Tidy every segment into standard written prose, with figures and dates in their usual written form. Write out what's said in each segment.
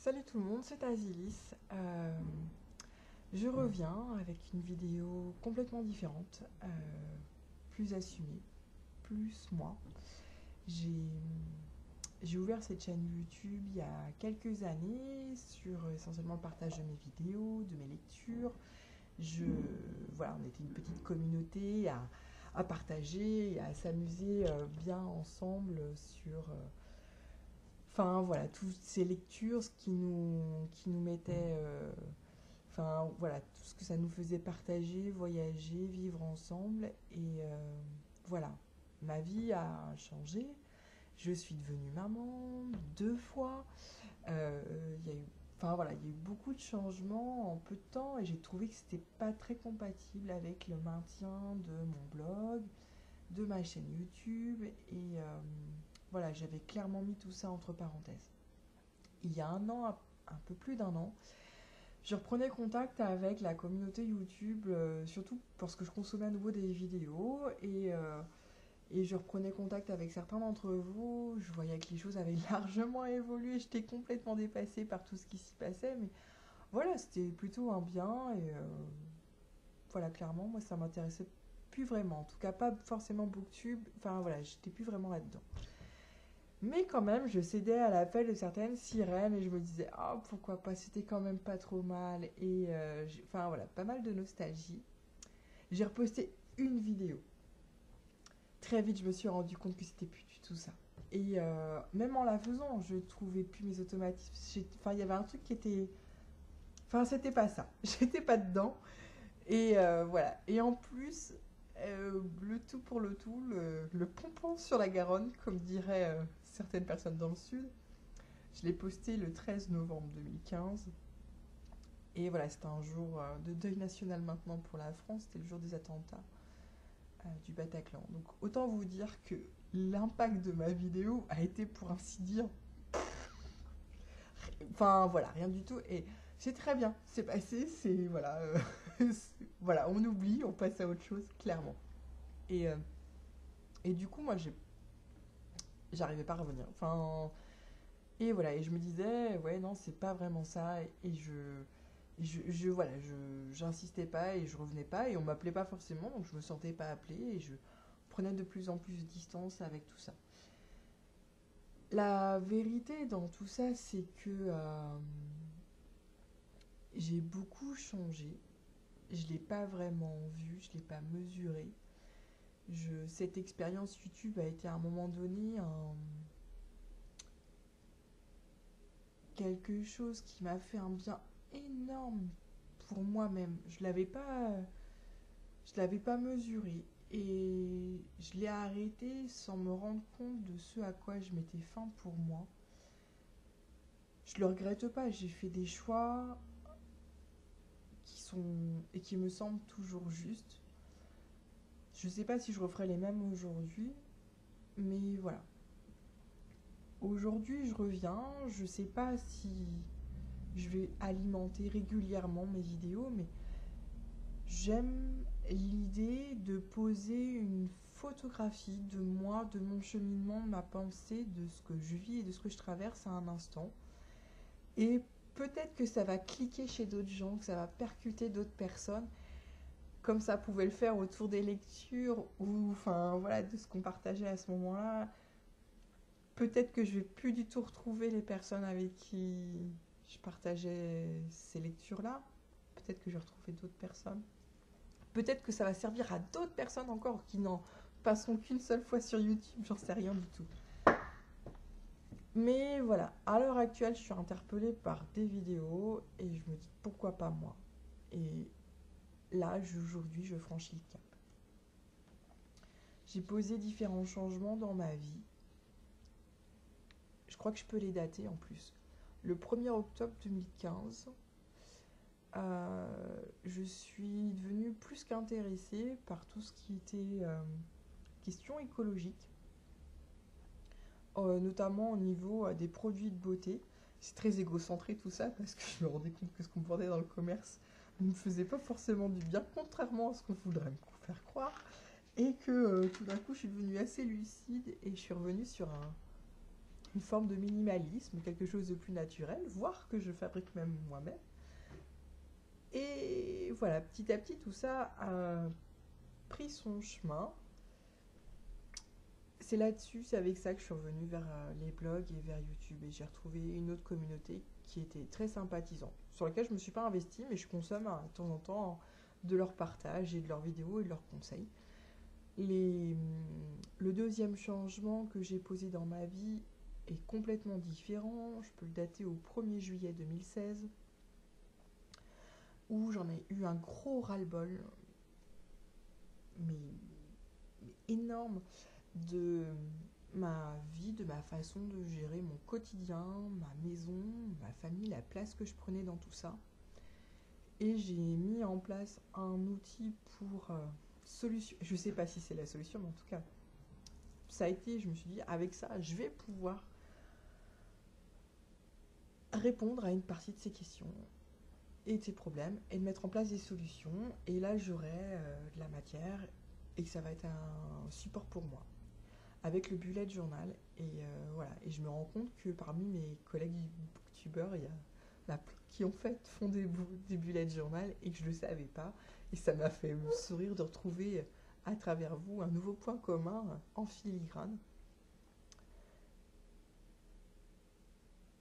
Salut tout le monde, c'est Azilis. Je reviens avec une vidéo complètement différente, plus assumée, plus moi. J'ai j'ai ouvert cette chaîne YouTube il y a quelques années sur essentiellement le partage de mes vidéos, de mes lectures. Voilà, on était une petite communauté à partager et à s'amuser bien ensemble sur enfin voilà, toutes ces lectures, ce qui nous mettait, enfin voilà, tout ce que ça nous faisait partager, voyager, vivre ensemble. Et voilà, ma vie a changé. Je suis devenue maman 2 fois. Il y a eu, enfin voilà, il y a eu beaucoup de changements en peu de temps et j'ai trouvé que c'était pas très compatible avec le maintien de mon blog, de ma chaîne YouTube et voilà, j'avais clairement mis tout ça entre parenthèses. Il y a un an, un peu plus d'un an, je reprenais contact avec la communauté YouTube, surtout parce que je consommais à nouveau des vidéos et je reprenais contact avec certains d'entre vous. Je voyais que les choses avaient largement évolué, j'étais complètement dépassée par tout ce qui s'y passait, mais voilà, c'était plutôt un bien et voilà, clairement, moi ça m'intéressait plus vraiment, en tout cas pas forcément Booktube, enfin voilà, j'étais plus vraiment là-dedans. Mais quand même, je cédais à l'appel de certaines sirènes et je me disais, ah, pourquoi pas, c'était quand même pas trop mal. Et enfin voilà, pas mal de nostalgie. J'ai reposté une vidéo. Très vite, je me suis rendu compte que c'était plus du tout ça. Et même en la faisant, je trouvais plus mes automatismes. Enfin, il y avait un truc qui était. Enfin, c'était pas ça. J'étais pas dedans. Et voilà. Et en plus, le tout pour le tout, le pompon sur la Garonne, comme diraient certaines personnes dans le sud. Je l'ai posté le 13 novembre 2015. Et voilà, c'était un jour de deuil national maintenant pour la France. C'était le jour des attentats du Bataclan. Donc autant vous dire que l'impact de ma vidéo a été, pour ainsi dire, enfin voilà, rien du tout. Et c'est très bien, c'est passé, c'est voilà, voilà, on oublie, on passe à autre chose, clairement. Et, et du coup, moi, j'arrivais pas à revenir. Enfin, et voilà, et je me disais, ouais, non, c'est pas vraiment ça. Et voilà, j'insistais pas et je revenais pas. Et on m'appelait pas forcément, donc je me sentais pas appelée. Et je prenais de plus en plus de distance avec tout ça. La vérité dans tout ça, c'est que j'ai beaucoup changé. Je l'ai pas vraiment vu, je l'ai pas mesuré. Cette expérience YouTube a été à un moment donné quelque chose qui m'a fait un bien énorme pour moi-même. Je l'avais pas mesuré et je l'ai arrêté sans me rendre compte de ce à quoi je mettais fin pour moi. Je le regrette pas, j'ai fait des choix qui sont et qui me semblent toujours justes. Je sais pas si je referai les mêmes aujourd'hui, mais voilà. Aujourd'hui, je reviens, je sais pas si je vais alimenter régulièrement mes vidéos, mais j'aime l'idée de poser une photographie de moi, de mon cheminement, de ma pensée, de ce que je vis et de ce que je traverse à un instant. Et peut-être que ça va cliquer chez d'autres gens, que ça va percuter d'autres personnes, comme ça pouvait le faire autour des lectures ou enfin voilà, de ce qu'on partageait à ce moment-là. Peut-être que je vais plus du tout retrouver les personnes avec qui je partageais ces lectures-là. Peut-être que je vais retrouver d'autres personnes. Peut-être que ça va servir à d'autres personnes encore qui n'en passeront qu'une seule fois sur YouTube, j'en sais rien du tout. Mais voilà, à l'heure actuelle, je suis interpellée par des vidéos et je me dis pourquoi pas moi. Et là, aujourd'hui, je franchis le cap. J'ai posé différents changements dans ma vie. Je crois que je peux les dater en plus. Le 1er octobre 2015, je suis devenue plus qu'intéressée par tout ce qui était question écologique, notamment au niveau des produits de beauté. C'est très égocentré tout ça parce que je me rendais compte que ce qu'on me vendait dans le commerce ne me faisait pas forcément du bien, contrairement à ce qu'on voudrait me faire croire. Et que tout d'un coup, je suis devenue assez lucide et je suis revenue sur une forme de minimalisme, quelque chose de plus naturel, voire que je fabrique même moi-même. Et voilà, petit à petit, tout ça a pris son chemin. C'est là-dessus, c'est avec ça que je suis revenue vers les blogs et vers YouTube. Et j'ai retrouvé une autre communauté qui était très sympathisante, sur laquelle je ne me suis pas investie, mais je consomme de temps en temps de leur partage et de leurs vidéos et de leurs conseils. Le deuxième changement que j'ai posé dans ma vie est complètement différent. Je peux le dater au 1er juillet 2016, où j'en ai eu un gros ras-le-bol, mais énorme, de ma vie, de ma façon de gérer mon quotidien, ma maison, ma famille, la place que je prenais dans tout ça. Et j'ai mis en place un outil pour solution. Je sais pas si c'est la solution, mais en tout cas, ça a été, je me suis dit, avec ça, je vais pouvoir répondre à une partie de ces questions et de ces problèmes et de mettre en place des solutions. Et là, j'aurai de la matière et que ça va être un support pour moi. Avec le bullet journal. Et voilà. Et je me rends compte que parmi mes collègues booktubeurs, il y a qui en fait font des bullet journal et que je ne le savais pas. Et ça m'a fait me sourire de retrouver à travers vous un nouveau point commun en filigrane.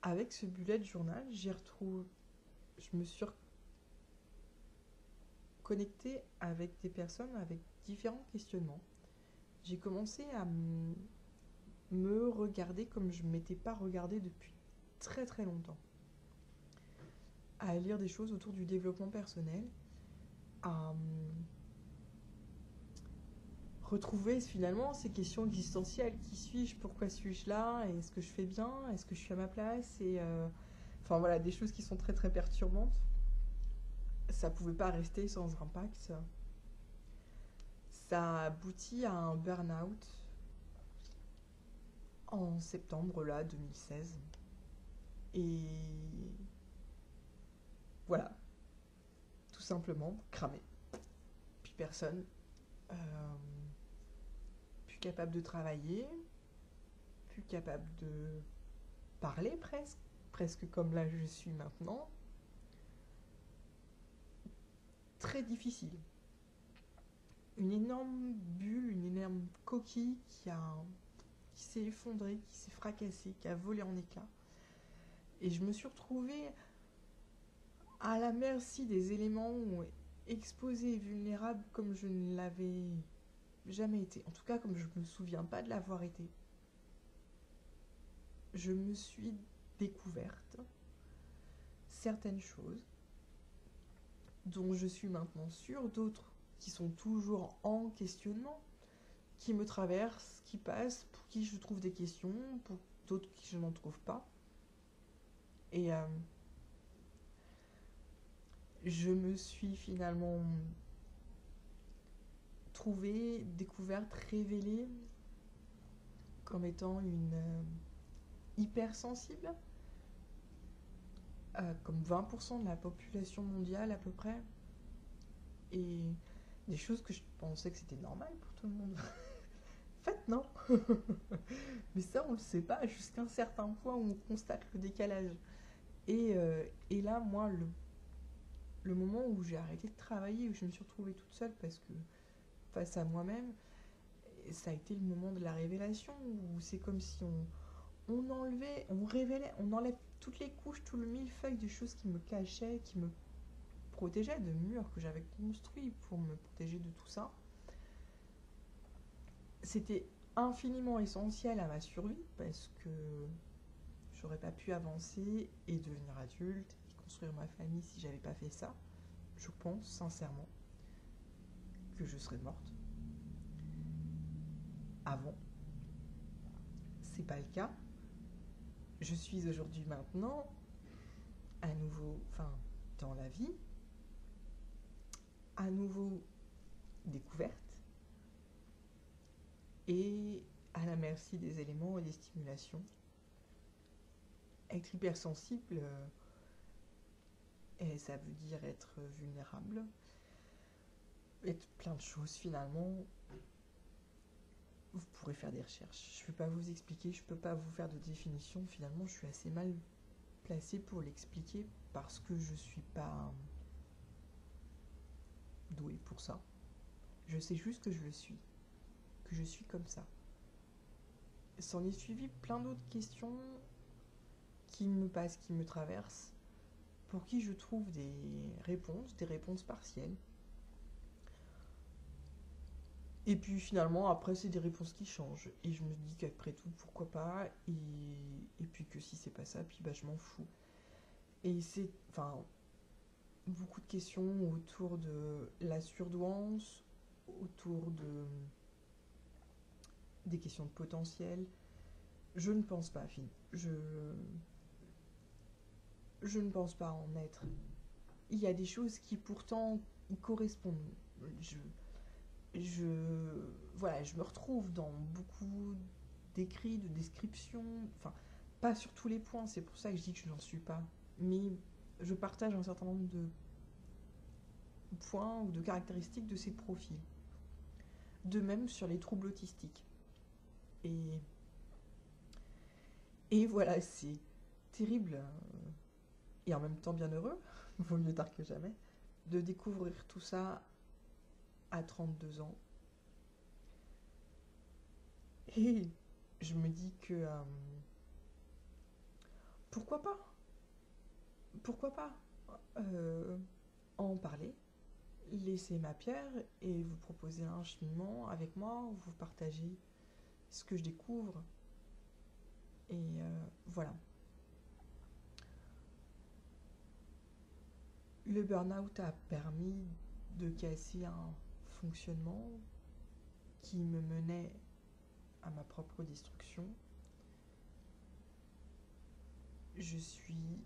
Avec ce bullet journal, je me suis connectée avec des personnes avec différents questionnements. J'ai commencé à me regarder comme je ne m'étais pas regardée depuis très très longtemps. À lire des choses autour du développement personnel, à retrouver finalement ces questions existentielles. Qui suis-je? Pourquoi suis-je là? Est-ce que je fais bien? Est-ce que je suis à ma place? Et enfin voilà, des choses qui sont très très perturbantes. Ça pouvait pas rester sans impact. Ça aboutit à un burn-out en septembre là 2016. Et voilà, tout simplement cramé. Plus personne, plus capable de travailler, plus capable de parler presque comme là je suis maintenant. Très difficile. Une énorme bulle, une énorme coquille qui s'est effondrée, qui s'est fracassée, qui a volé en éclats. Et je me suis retrouvée à la merci des éléments exposés et vulnérables comme je ne l'avais jamais été. En tout cas, comme je ne me souviens pas de l'avoir été. Je me suis découverte certaines choses dont je suis maintenant sûre, d'autres qui sont toujours en questionnement, qui me traversent, qui passent, pour qui je trouve des questions, pour d'autres qui je n'en trouve pas. Et je me suis finalement trouvée, découverte, révélée comme étant une hypersensible, comme 20% de la population mondiale à peu près. Et des choses que je pensais que c'était normal pour tout le monde. En fait, non. Mais ça, on le sait pas jusqu'à un certain point où on constate le décalage. Et là, moi, le moment où j'ai arrêté de travailler, où je me suis retrouvée toute seule parce que face à moi-même, ça a été le moment de la révélation, où c'est comme si on enlevait, on révélait, on enlève toutes les couches, tout le millefeuille de choses qui me cachaient, qui me protégeaient, de murs que j'avais construits pour me protéger de tout ça. C'était infiniment essentiel à ma survie parce que j'aurais pas pu avancer et devenir adulte et construire ma famille si j'avais pas fait ça. Je pense sincèrement que je serais morte avant. C'est pas le cas. Je suis aujourd'hui maintenant à nouveau, dans la vie, à nouveau découverte et à la merci des éléments et des stimulations. Être hypersensible, et ça veut dire être vulnérable, être plein de choses finalement. vous pourrez faire des recherches. Je ne peux pas vous expliquer, je ne peux pas vous faire de définition. Finalement, je suis assez mal placée pour l'expliquer parce que je ne suis pas douée pour ça. Je sais juste que je le suis, que je suis comme ça. S'en est suivi plein d'autres questions qui me passent, qui me traversent, pour qui je trouve des réponses partielles. Et puis finalement, après, c'est des réponses qui changent. Et je me dis qu'après tout, pourquoi pas. Et puis que si c'est pas ça, puis bah je m'en fous. Et c'est, enfin, beaucoup de questions autour de la surdouance, autour de des questions de potentiel. Je ne pense pas, Finn. Je ne pense pas en être. Il y a des choses qui pourtant y correspondent. Voilà, je me retrouve dans beaucoup d'écrits, de descriptions, enfin, pas sur tous les points, c'est pour ça que je dis que je n'en suis pas, mais je partage un certain nombre de points ou de caractéristiques de ces profils. De même sur les troubles autistiques. Et voilà, c'est terrible et en même temps bien heureux, vaut mieux tard que jamais, de découvrir tout ça à 32 ans. Et je me dis que pourquoi pas en parler, laisser ma pierre et vous proposer un cheminement avec moi, vous partager ce que je découvre. Et voilà. Le burn-out a permis de casser un fonctionnement qui me menait à ma propre destruction. Je suis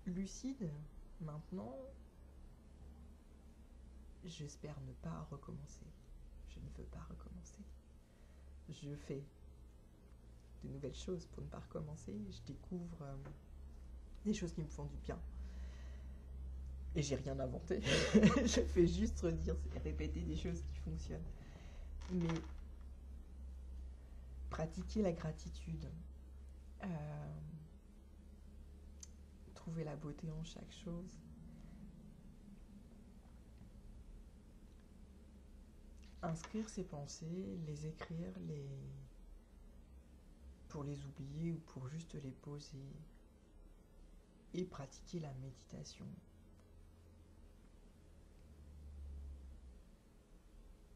lucide maintenant. J'espère ne pas recommencer. Je ne veux pas recommencer. Je fais de nouvelles choses pour ne pas recommencer. Je découvre des choses qui me font du bien. Et j'ai rien inventé. Je fais juste redire, répéter des choses qui fonctionnent. Mais pratiquer la gratitude, trouver la beauté en chaque chose, inscrire ses pensées, les écrire, pour les oublier ou pour juste les poser, et pratiquer la méditation.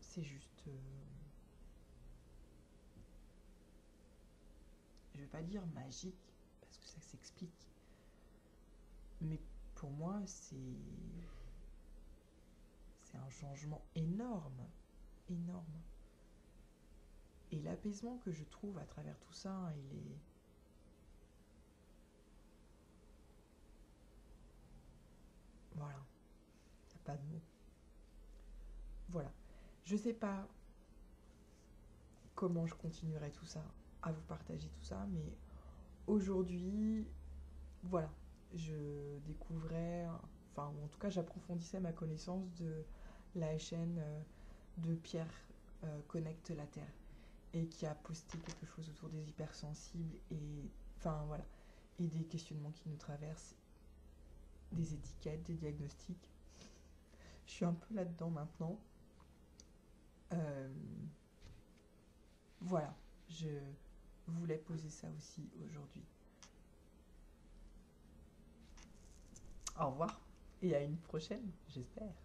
C'est juste... je vais pas dire magique, parce que ça s'explique. Mais pour moi, c'est un changement énorme. Énorme. Et l'apaisement que je trouve à travers tout ça, il est... Voilà. Il n'y a pas de mots. Voilà. Je sais pas comment je continuerai tout ça, à vous partager tout ça, mais aujourd'hui, voilà, je découvrais, enfin, en tout cas, j'approfondissais ma connaissance de la chaîne de Pierre Connecte la Terre, et qui a posté quelque chose autour des hypersensibles, et enfin, voilà, et des questionnements qui nous traversent, des étiquettes, des diagnostics. Je suis un peu là-dedans maintenant. Voilà, je voulais poser ça aussi aujourd'hui. Au revoir et à une prochaine, j'espère.